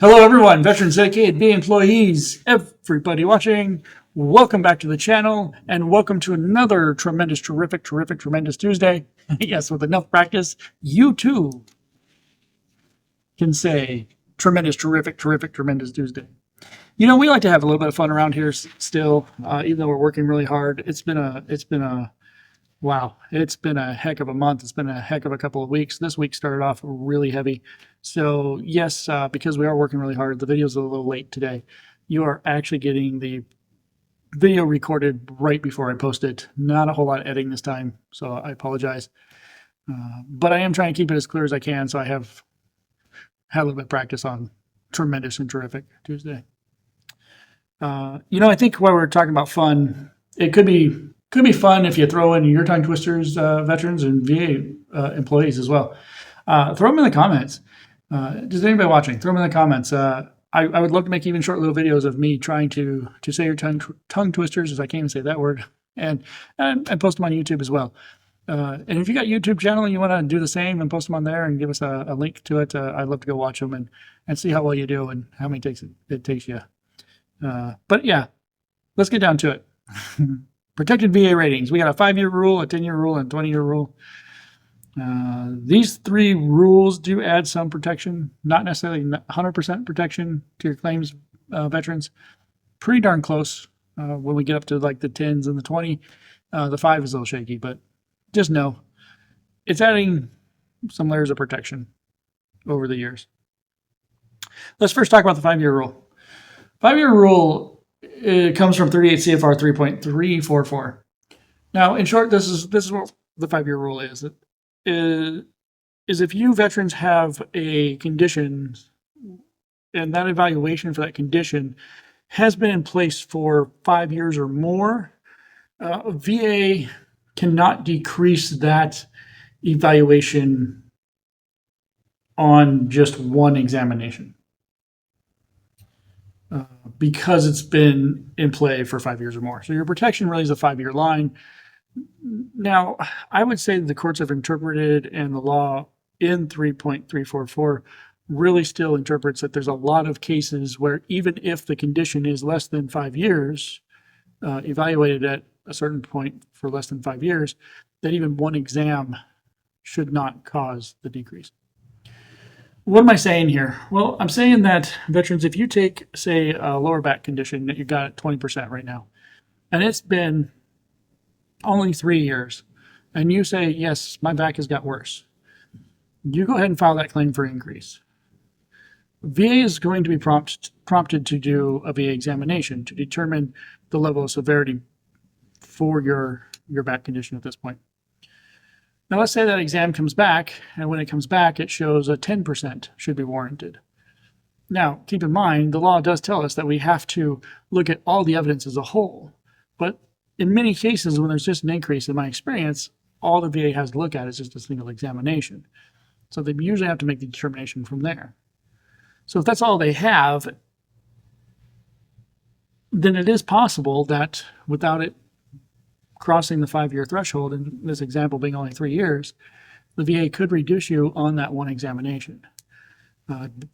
Hello, everyone, veterans, dedicated VA employees, everybody watching. Welcome back to the channel, and welcome to another tremendous, tremendous Tuesday. Yes, with enough practice, you too can say tremendous Tuesday. You know, we like to have a little bit of fun around here still, even though we're working really hard. It's been a heck of a month. It's been a heck of a couple of weeks. This week started off really heavy. So yes, because we are working really hard, the video's a little late today. You are actually getting the video recorded right before I post it. Not a whole lot of editing this time, so I apologize. But I am trying to keep it as clear as I can, so I have had a little bit of practice on tremendous and terrific Tuesday. I think while we're talking about fun, it could be fun if you throw in your tongue twisters, veterans and VA employees as well. Throw them in the comments. Does anybody watching? Throw them in the comments. I would love to make even short little videos of me trying to say your tongue twisters, as I can't even say that word, and post them on YouTube as well. And if you got a YouTube channel and you want to do the same and post them on there and give us a link to it, I'd love to go watch them and see how well you do and how many takes it takes you. But yeah, let's get down to it. Protected VA ratings. We got a 5-year rule, a 10-year rule, and a 20-year rule. These three rules do add some protection, not necessarily 100% protection to your claims, veterans. Pretty darn close when we get up to like the 10s and the 20. The 5 is a little shaky, but just know it's adding some layers of protection over the years. Let's first talk about the 5-year rule. 5-year rule, it comes from 38 CFR 3.344. Now, in short, this is what the 5-year rule is. Is if you veterans have a condition and that evaluation for that condition has been in place for 5 years or more, VA cannot decrease that evaluation on just one examination. Because it's been in play for 5 years or more. So your protection really is a 5-year line. Now, I would say that the courts have interpreted, and the law in 3.344 really still interprets that there's a lot of cases where even if the condition is less than 5 years, evaluated at a certain point for less than 5 years, that even one exam should not cause the decrease. What am I saying here? Well, I'm saying that veterans, if you take, say, a lower back condition that you got at 20% right now, and it's been only 3 years, and you say, yes, my back has got worse, you go ahead and file that claim for increase. VA is going to be prompted to do a VA examination to determine the level of severity for your back condition at this point. Now, let's say that exam comes back, and when it comes back, it shows a 10% should be warranted. Now, keep in mind, the law does tell us that we have to look at all the evidence as a whole. But in many cases, when there's just an increase, in my experience, all the VA has to look at is just a single examination. So they usually have to make the determination from there. So if that's all they have, then it is possible that without it crossing the 5-year threshold, in this example being only 3 years, the VA could reduce you on that one examination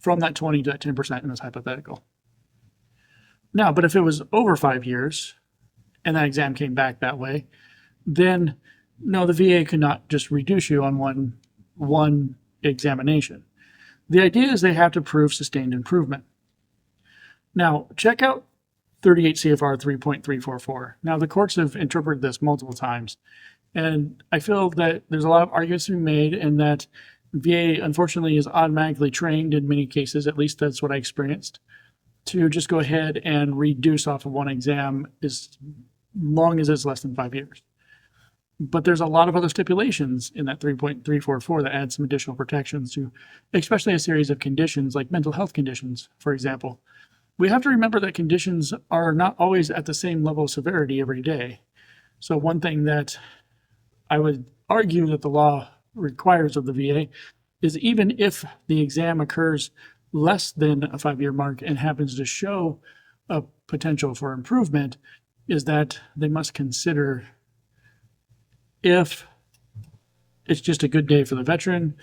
from that 20 to that 10% in this hypothetical. Now, but if it was over 5 years and that exam came back that way, then no, the VA could not just reduce you on one examination. The idea is they have to prove sustained improvement. Now, check out 38 CFR 3.344. Now, the courts have interpreted this multiple times, and I feel that there's a lot of arguments to be made, and that VA, unfortunately, is automatically trained in many cases, at least that's what I experienced, to just go ahead and reduce off of one exam as long as it's less than 5 years. But there's a lot of other stipulations in that 3.344 that add some additional protections to, especially a series of conditions like mental health conditions, for example. We have to remember that conditions are not always at the same level of severity every day. So one thing that I would argue that the law requires of the VA is even if the exam occurs less than a 5-year mark and happens to show a potential for improvement, is that they must consider if it's just a good day for the veteran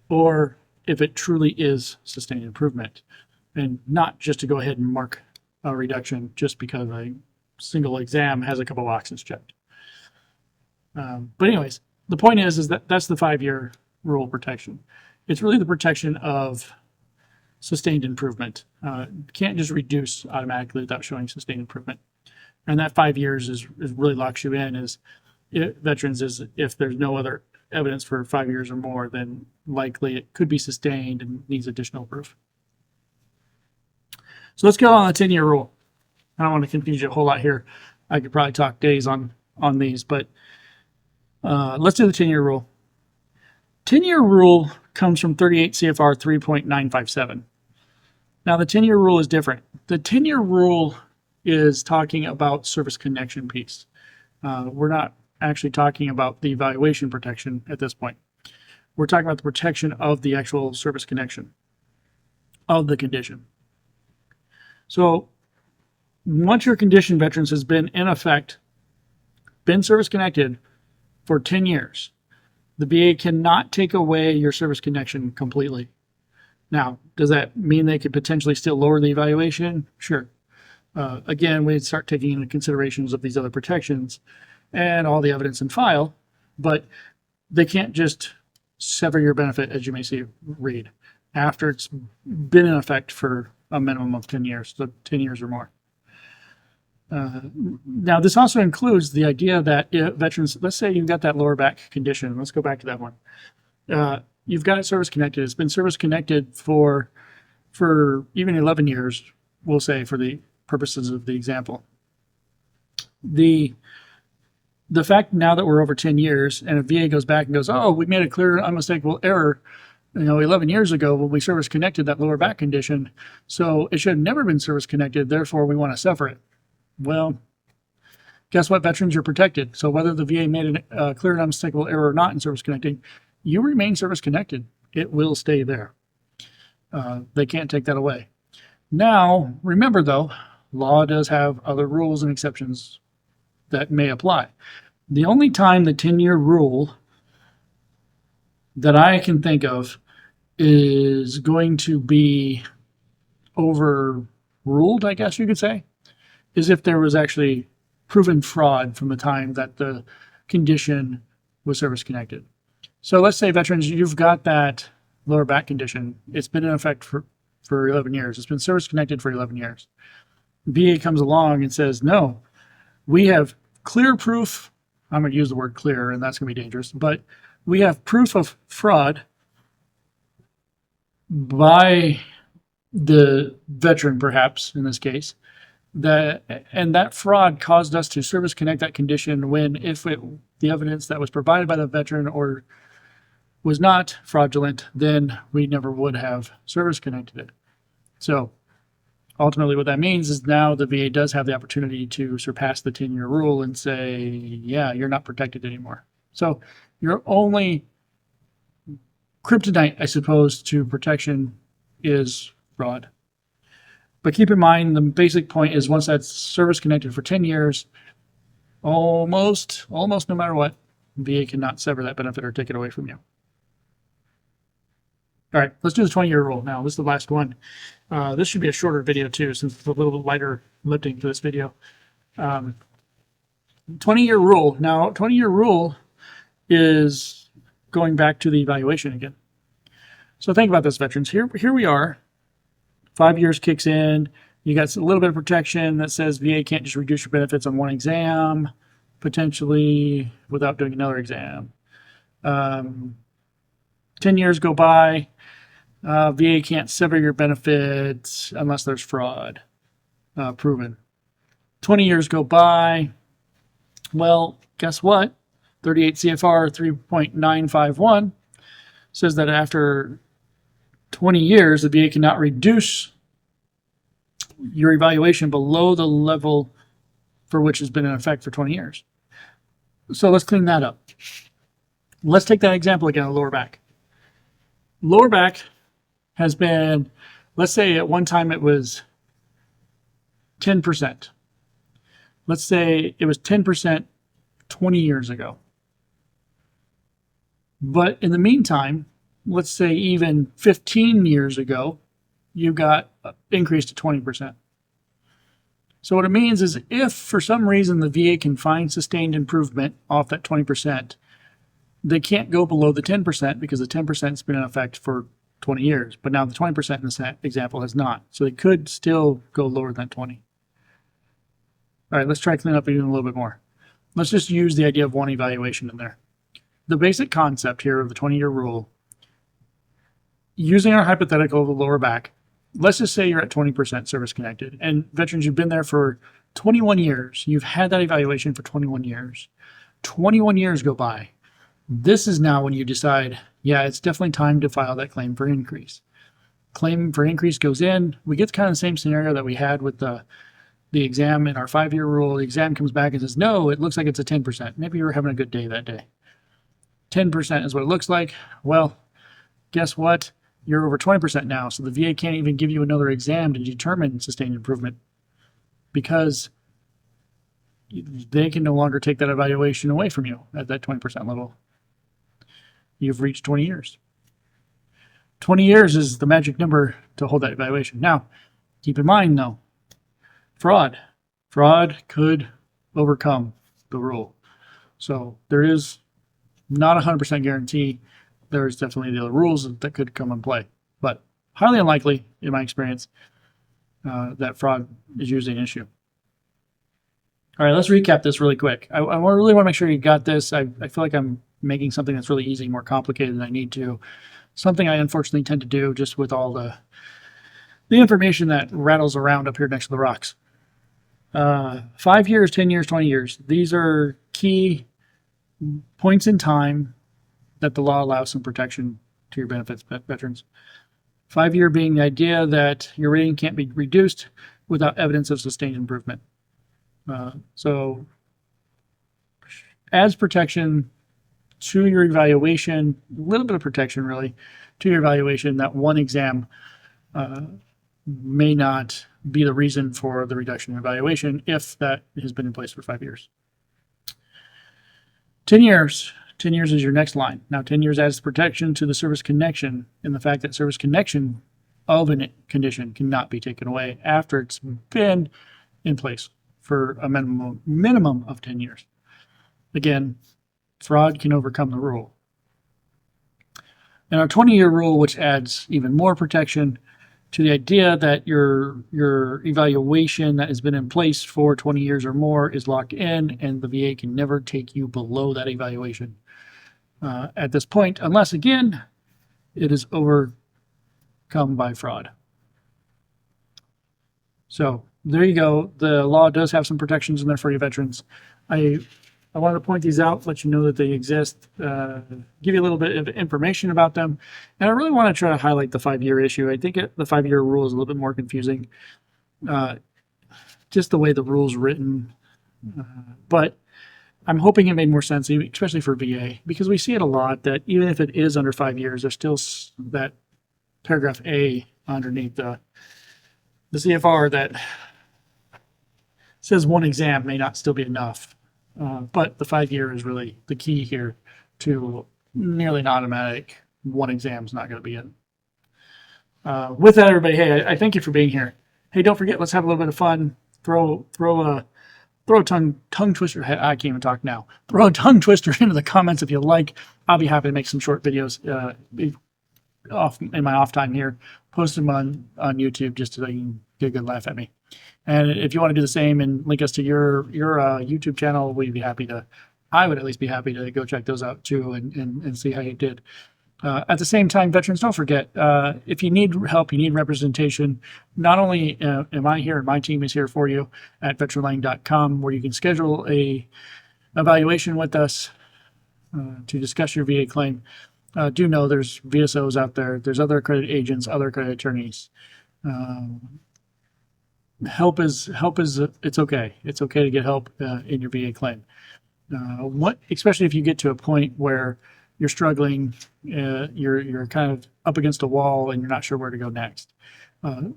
or if it truly is sustained improvement. and not just to go ahead and mark a reduction just because a single exam has a couple boxes checked. But anyways, the point is that that's the 5-year rule protection. It's really the protection of sustained improvement. Can't just reduce automatically without showing sustained improvement. And that 5 years is really locks you in as veterans is if there's no other evidence for 5 years or more, then likely it could be sustained and needs additional proof. So let's go on the 10-year rule. I don't want to confuse you a whole lot here. I could probably talk days on these, but let's do the 10-year rule. 10-year rule comes from 38 CFR 3.957. Now, the 10-year rule is different. The 10-year rule is talking about service connection piece. We're not actually talking about the evaluation protection at this point. We're talking about the protection of the actual service connection of the condition. So once your condition, veterans, has been in effect, been service connected for 10 years, the VA cannot take away your service connection completely. Now, does that mean they could potentially still lower the evaluation? Sure. Again, we start taking into considerations of these other protections and all the evidence in file, but they can't just sever your benefit, as you may see read, after it's been in effect for a minimum of 10 years, so 10 years or more. Now, this also includes the idea that veterans, let's say you've got that lower back condition. Let's go back to that one. You've got it service connected. It's been service connected for even 11 years, we'll say, for the purposes of the example. The fact now that we're over 10 years and a VA goes back and goes, oh, we made a clear, unmistakable error, 11 years ago when we service connected that lower back condition, so it should have never been service connected, therefore we want to sever it. Well, guess what, veterans, you're protected. So whether the VA made a clear and unmistakable error or not in service connecting, you remain service connected. It will stay there. They can't take that away. Now, remember though, law does have other rules and exceptions that may apply. The only time the 10-year rule that I can think of is going to be overruled, I guess you could say, is if there was actually proven fraud from the time that the condition was service connected. So let's say, veterans, you've got that lower back condition. It's been in effect for 11 years. It's been service connected for 11 years. VA comes along and says, no, we have clear proof. I'm going to use the word clear, and that's going to be dangerous, but we have proof of fraud by the veteran, perhaps in this case, and that fraud caused us to service connect that condition when, if the evidence that was provided by the veteran or was not fraudulent, then we never would have service connected it. So ultimately what that means is now the VA does have the opportunity to surpass the 10-year rule and say, yeah, you're not protected anymore. So your only kryptonite, I suppose, to protection is fraud. But keep in mind, the basic point is once that's service connected for 10 years, almost no matter what, VA cannot sever that benefit or take it away from you. All right, let's do the 20-year rule now. This is the last one. This should be a shorter video too, since it's a little bit lighter lifting for this video. 20-year rule. Now, 20-year rule is going back to the evaluation again. So think about this, veterans. Here we are. 5 years kicks in. You got a little bit of protection that says VA can't just reduce your benefits on one exam, potentially without doing another exam. 10 years go by. VA can't sever your benefits unless there's fraud proven. 20 years go by. Well, guess what? 38 CFR 3.951 says that after 20 years, the VA cannot reduce your evaluation below the level for which has been in effect for 20 years. So let's clean that up. Let's take that example again, lower back. Lower back has been, let's say at one time it was 10%. Let's say it was 10% 20 years ago. But in the meantime, let's say even 15 years ago, you got increased to 20%. So what it means is if for some reason the VA can find sustained improvement off that 20%, they can't go below the 10% because the 10% has been in effect for 20 years. But now the 20% in this example has not. So they could still go lower than 20. All right, let's try to clean up even a little bit more. Let's just use the idea of one evaluation in there. The basic concept here of the 20-year rule, using our hypothetical of the lower back, let's just say you're at 20% service connected. And veterans, you've been there for 21 years. You've had that evaluation for 21 years. 21 years go by. This is now when you decide, yeah, it's definitely time to file that claim for increase. Claim for increase goes in. We get kind of the same scenario that we had with the exam in our 5-year rule. The exam comes back and says, no, it looks like it's a 10%. Maybe you were having a good day that day. 10% is what it looks like. Well, guess what? You're over 20% now, so the VA can't even give you another exam to determine sustained improvement because they can no longer take that evaluation away from you at that 20% level. You've reached 20 years. 20 years is the magic number to hold that evaluation. Now, keep in mind, though, fraud. Fraud could overcome the rule. So there is not a 100% guarantee. There's definitely the other rules that could come in play. But highly unlikely, in my experience, that fraud is usually an issue. All right, let's recap this really quick. I really want to make sure you got this. I feel like I'm making something that's really easy more complicated than I need to. Something I unfortunately tend to do just with all the information that rattles around up here next to the rocks. 5 years, 10 years, 20 years. These are key points in time that the law allows some protection to your benefits, veterans. 5-year being the idea that your rating can't be reduced without evidence of sustained improvement. So as protection to your evaluation, a little bit of protection really, to your evaluation, that one exam may not be the reason for the reduction in evaluation if that has been in place for 5 years. 10 years. 10 years is your next line. Now 10 years adds protection to the service connection and the fact that service connection of a condition cannot be taken away after it's been in place for a minimum of 10 years. Again, fraud can overcome the rule. And our 20-year rule, which adds even more protection to the idea that your evaluation that has been in place for 20 years or more is locked in, and the VA can never take you below that evaluation at this point, unless, again, it is overcome by fraud. So there you go. The law does have some protections in there for you veterans. I wanted to point these out, let you know that they exist, give you a little bit of information about them. And I really want to try to highlight the 5-year issue. I think the 5-year rule is a little bit more confusing, just the way the rule's written. But I'm hoping it made more sense, especially for VA, because we see it a lot that even if it is under 5 years, there's still that paragraph A underneath the C.F.R. that says one exam may not still be enough. But the 5-year is really the key here to nearly an automatic one exam is not going to be in. With that, everybody, hey, I thank you for being here. Hey, don't forget, let's have a little bit of fun. Throw a tongue twister. I can't even talk now. Throw a tongue twister into the comments if you like. I'll be happy to make some short videos in my off time here. Post them on YouTube just so you can get a good laugh at me. And if you want to do the same and link us to your YouTube channel, I would at least be happy to go check those out too and see how you did. At the same time, veterans, don't forget, if you need help, you need representation, not only am I here and my team is here for you at veteranlang.com, where you can schedule a evaluation with us to discuss your VA claim. Do know there's VSOs out there. There's other accredited agents, other accredited attorneys. Help is it's okay. It's okay to get help in your VA claim. Especially if you get to a point where you're struggling, you're kind of up against a wall and you're not sure where to go next. The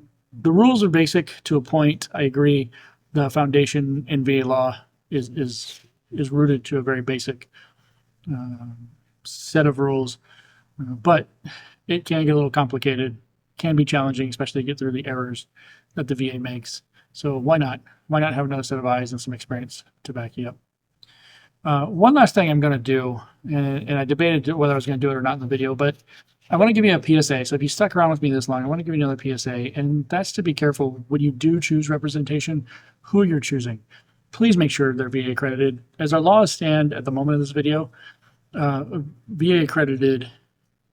rules are basic to a point. I agree. The foundation in VA law is rooted to a very basic set of rules, but it can get a little complicated. can be challenging, especially to get through the errors that the VA makes. So why not? Why not have another set of eyes and some experience to back you up? One last thing I'm going to do, and I debated whether I was going to do it or not in the video, but I want to give you a PSA. So if you stuck around with me this long, I want to give you another PSA, and that's to be careful when you do choose representation, who you're choosing. Please make sure they're VA accredited. As our laws stand at the moment of this video, VA accredited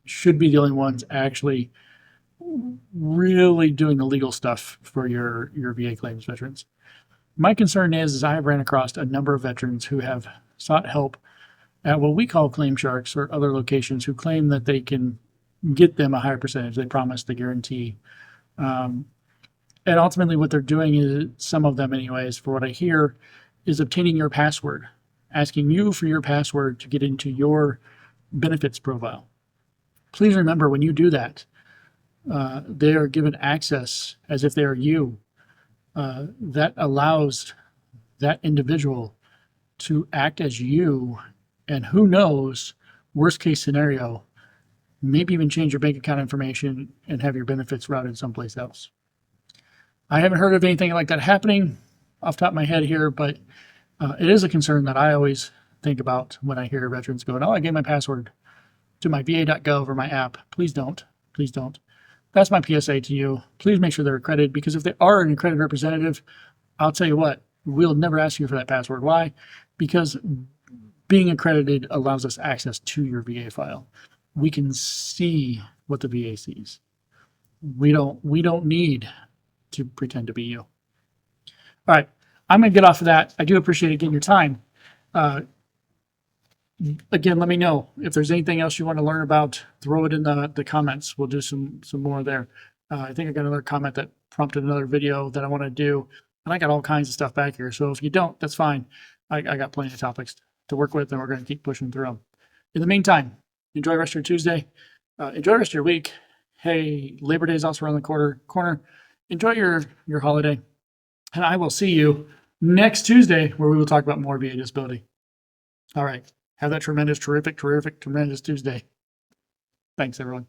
should be the only ones actually really doing the legal stuff for your VA claims veterans. My concern is I have ran across a number of veterans who have sought help at what we call claim sharks or other locations who claim that they can get them a higher percentage. They promise, they guarantee. And ultimately what they're doing is, some of them anyways, for what I hear, is obtaining your password, asking you for your password to get into your benefits profile. Please remember, when you do that, they are given access as if they are you. That allows that individual to act as you, and who knows, worst case scenario, maybe even change your bank account information and have your benefits routed someplace else. I haven't heard of anything like that happening off the top of my head here, but it is a concern that I always think about when I hear veterans going, oh, I gave my password to my va.gov or my app. Please don't. Please don't. That's my PSA to you. Please make sure they're accredited, because if they are an accredited representative, I'll tell you what, we'll never ask you for that password. Why? Because being accredited allows us access to your VA file. We can see what the VA sees. We don't need to pretend to be you. All right, I'm going to get off of that. I do appreciate getting your time. Again, let me know if there's anything else you want to learn about. Throw it in the comments. We'll do some more there. I think I got another comment that prompted another video that I want to do, and I got all kinds of stuff back here. So if you don't, that's fine. I got plenty of topics to work with, and we're going to keep pushing through them. In the meantime, enjoy the rest of your Tuesday. Enjoy the rest of your week. Hey, Labor Day is also around the corner. Enjoy your holiday, and I will see you next Tuesday, where we will talk about more VA disability. All right. Have that tremendous Tuesday. Thanks, everyone.